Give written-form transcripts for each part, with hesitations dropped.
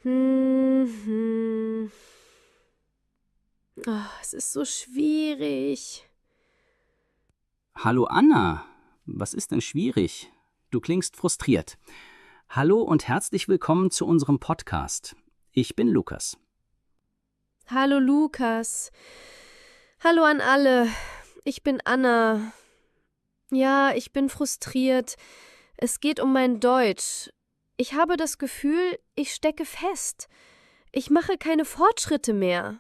Hm. Es ist so schwierig. Hallo Anna, was ist denn schwierig? Du klingst frustriert. Hallo und herzlich willkommen zu unserem Podcast. Ich bin Lukas. Hallo Lukas. Hallo an alle. Ich bin Anna. Ja, ich bin frustriert. Es geht um mein Deutsch. Ich habe das Gefühl, ich stecke fest. Ich mache keine Fortschritte mehr.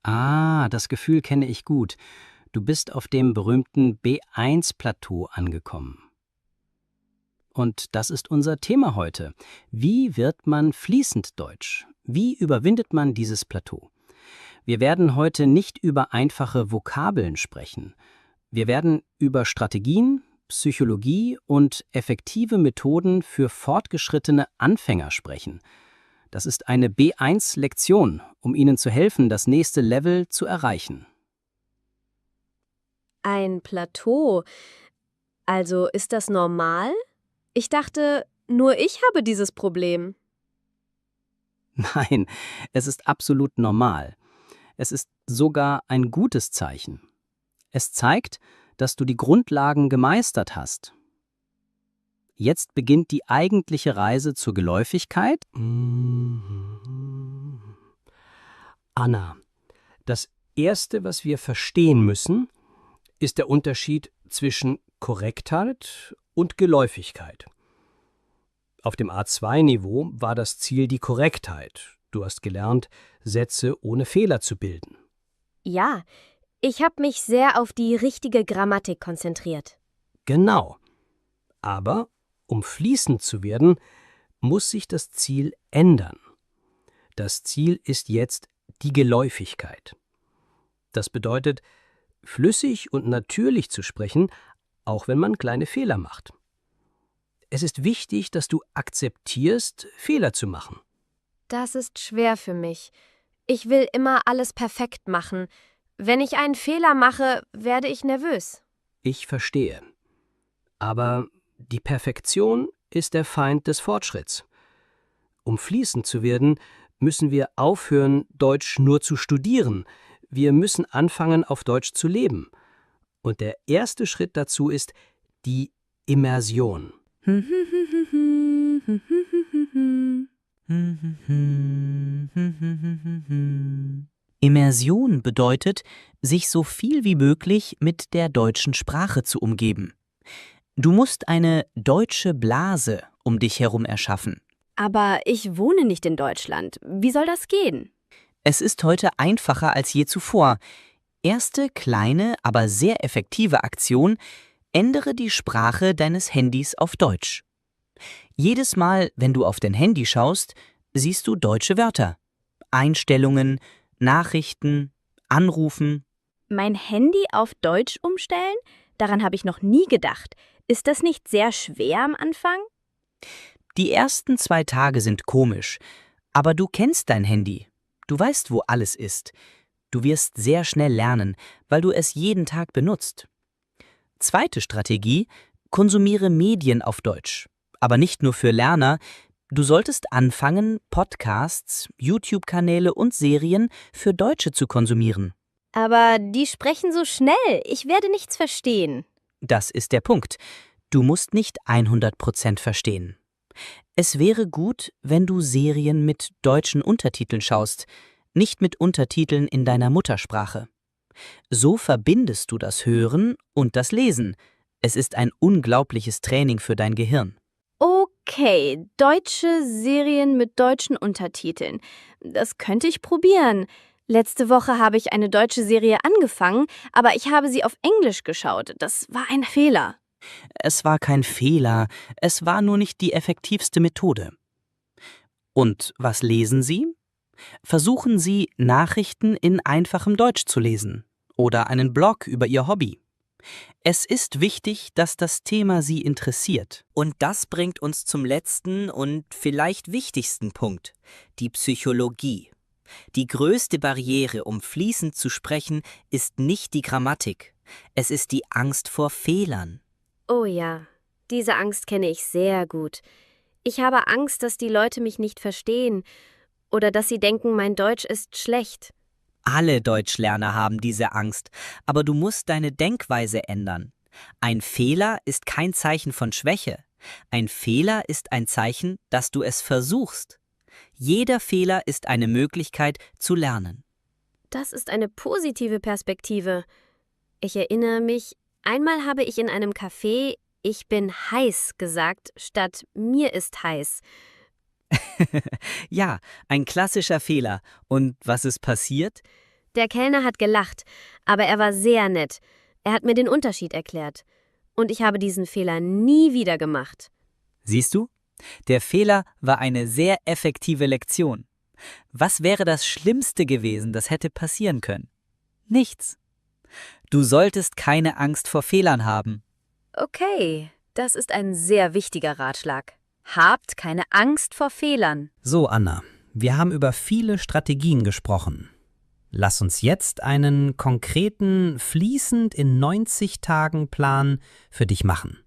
Ah, das Gefühl kenne ich gut. Du bist auf dem berühmten B1-Plateau angekommen. Und das ist unser Thema heute. Wie wird man fließend Deutsch? Wie überwindet man dieses Plateau? Wir werden heute nicht über einfache Vokabeln sprechen. Wir werden über Strategien, Psychologie und effektive Methoden für fortgeschrittene Anfänger sprechen. Das ist eine B1-Lektion, um Ihnen zu helfen, das nächste Level zu erreichen. Ein Plateau. Also ist das normal? Ich dachte, nur ich habe dieses Problem. Nein, es ist absolut normal. Es ist sogar ein gutes Zeichen. Es zeigt, dass du die Grundlagen gemeistert hast. Jetzt beginnt die eigentliche Reise zur Geläufigkeit. Anna, das Erste, was wir verstehen müssen, ist der Unterschied zwischen Korrektheit und Geläufigkeit. Auf dem A2-Niveau war das Ziel die Korrektheit. Du hast gelernt, Sätze ohne Fehler zu bilden. Ja, ich habe mich sehr auf die richtige Grammatik konzentriert. Genau. Aber um fließend zu werden, muss sich das Ziel ändern. Das Ziel ist jetzt die Geläufigkeit. Das bedeutet, flüssig und natürlich zu sprechen, auch wenn man kleine Fehler macht. Es ist wichtig, dass du akzeptierst, Fehler zu machen. Das ist schwer für mich. Ich will immer alles perfekt machen. Wenn ich einen Fehler mache, werde ich nervös. Ich verstehe. Aber die Perfektion ist der Feind des Fortschritts. Um fließend zu werden, müssen wir aufhören, Deutsch nur zu studieren. Wir müssen anfangen, auf Deutsch zu leben. Und der erste Schritt dazu ist die Immersion. Immersion bedeutet, sich so viel wie möglich mit der deutschen Sprache zu umgeben. Du musst eine deutsche Blase um dich herum erschaffen. Aber ich wohne nicht in Deutschland. Wie soll das gehen? Es ist heute einfacher als je zuvor. Erste kleine, aber sehr effektive Aktion: ändere die Sprache deines Handys auf Deutsch. Jedes Mal, wenn du auf dein Handy schaust, siehst du deutsche Wörter. Einstellungen, Nachrichten, Anrufen. Mein Handy auf Deutsch umstellen? Daran habe ich noch nie gedacht. Ist das nicht sehr schwer am Anfang? Die ersten 2 Tage sind komisch, aber du kennst dein Handy. Du weißt, wo alles ist. Du wirst sehr schnell lernen, weil du es jeden Tag benutzt. Zweite Strategie: konsumiere Medien auf Deutsch. Aber nicht nur für Lerner. Du solltest anfangen, Podcasts, YouTube-Kanäle und Serien für Deutsche zu konsumieren. Aber die sprechen so schnell. Ich werde nichts verstehen. Das ist der Punkt. Du musst nicht 100% verstehen. Es wäre gut, wenn du Serien mit deutschen Untertiteln schaust, nicht mit Untertiteln in deiner Muttersprache. So verbindest du das Hören und das Lesen. Es ist ein unglaubliches Training für dein Gehirn. Okay, deutsche Serien mit deutschen Untertiteln. Das könnte ich probieren. Letzte Woche habe ich eine deutsche Serie angefangen, aber ich habe sie auf Englisch geschaut. Das war ein Fehler. Es war kein Fehler, es war nur nicht die effektivste Methode. Und was lesen Sie? Versuchen Sie, Nachrichten in einfachem Deutsch zu lesen oder einen Blog über Ihr Hobby. Es ist wichtig, dass das Thema Sie interessiert. Und das bringt uns zum letzten und vielleicht wichtigsten Punkt: die Psychologie. Die größte Barriere, um fließend zu sprechen, ist nicht die Grammatik. Es ist die Angst vor Fehlern. Oh ja, diese Angst kenne ich sehr gut. Ich habe Angst, dass die Leute mich nicht verstehen oder dass sie denken, mein Deutsch ist schlecht. Alle Deutschlerner haben diese Angst, aber du musst deine Denkweise ändern. Ein Fehler ist kein Zeichen von Schwäche. Ein Fehler ist ein Zeichen, dass du es versuchst. Jeder Fehler ist eine Möglichkeit zu lernen. Das ist eine positive Perspektive. Ich erinnere mich, einmal habe ich in einem Café „Ich bin heiß" gesagt, statt „Mir ist heiß". Ja, ein klassischer Fehler. Und was ist passiert? Der Kellner hat gelacht, aber er war sehr nett. Er hat mir den Unterschied erklärt. Und ich habe diesen Fehler nie wieder gemacht. Siehst du? Der Fehler war eine sehr effektive Lektion. Was wäre das Schlimmste gewesen, das hätte passieren können? Nichts. Du solltest keine Angst vor Fehlern haben. Okay, das ist ein sehr wichtiger Ratschlag. Habt keine Angst vor Fehlern. So, Anna, wir haben über viele Strategien gesprochen. Lass uns jetzt einen konkreten, fließend in 90 Tagen Plan für dich machen.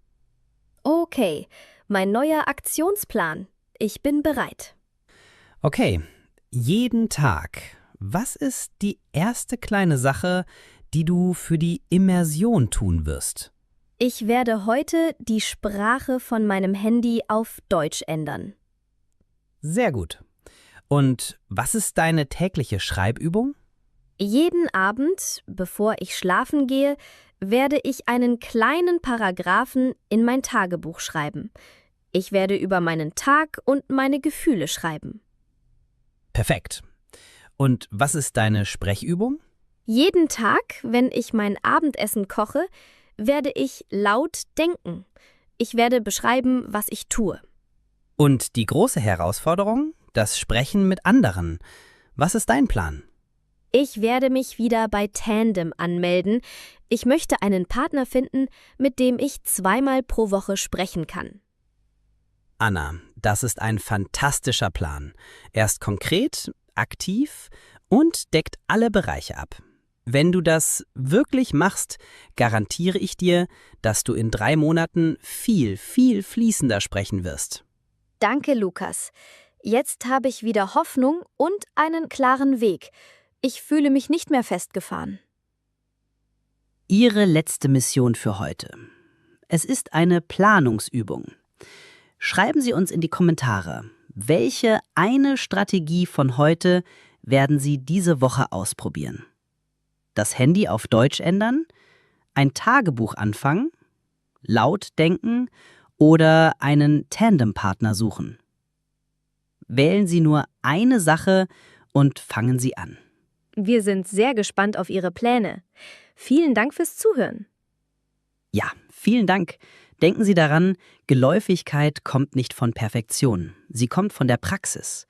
Okay, mein neuer Aktionsplan. Ich bin bereit. Okay, jeden Tag. Was ist die erste kleine Sache, die du für die Immersion tun wirst? Ich werde heute die Sprache von meinem Handy auf Deutsch ändern. Sehr gut. Und was ist deine tägliche Schreibübung? Jeden Abend, bevor ich schlafen gehe, werde ich einen kleinen Paragraphen in mein Tagebuch schreiben. Ich werde über meinen Tag und meine Gefühle schreiben. Perfekt. Und was ist deine Sprechübung? Jeden Tag, wenn ich mein Abendessen koche, werde ich laut denken. Ich werde beschreiben, was ich tue. Und die große Herausforderung? Das Sprechen mit anderen. Was ist dein Plan? Ich werde mich wieder bei Tandem anmelden. Ich möchte einen Partner finden, mit dem ich 2-mal pro Woche sprechen kann. Anna, das ist ein fantastischer Plan. Er ist konkret, aktiv und deckt alle Bereiche ab. Wenn du das wirklich machst, garantiere ich dir, dass du in 3 Monaten viel, viel fließender sprechen wirst. Danke, Lukas. Jetzt habe ich wieder Hoffnung und einen klaren Weg. Ich fühle mich nicht mehr festgefahren. Ihre letzte Mission für heute. Es ist eine Planungsübung. Schreiben Sie uns in die Kommentare, welche eine Strategie von heute werden Sie diese Woche ausprobieren. Das Handy auf Deutsch ändern, ein Tagebuch anfangen, laut denken oder einen Tandempartner suchen. Wählen Sie nur eine Sache und fangen Sie an. Wir sind sehr gespannt auf Ihre Pläne. Vielen Dank fürs Zuhören. Ja, vielen Dank. Denken Sie daran, Geläufigkeit kommt nicht von Perfektion. Sie kommt von der Praxis.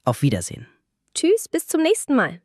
Auf Wiedersehen. Tschüss, bis zum nächsten Mal.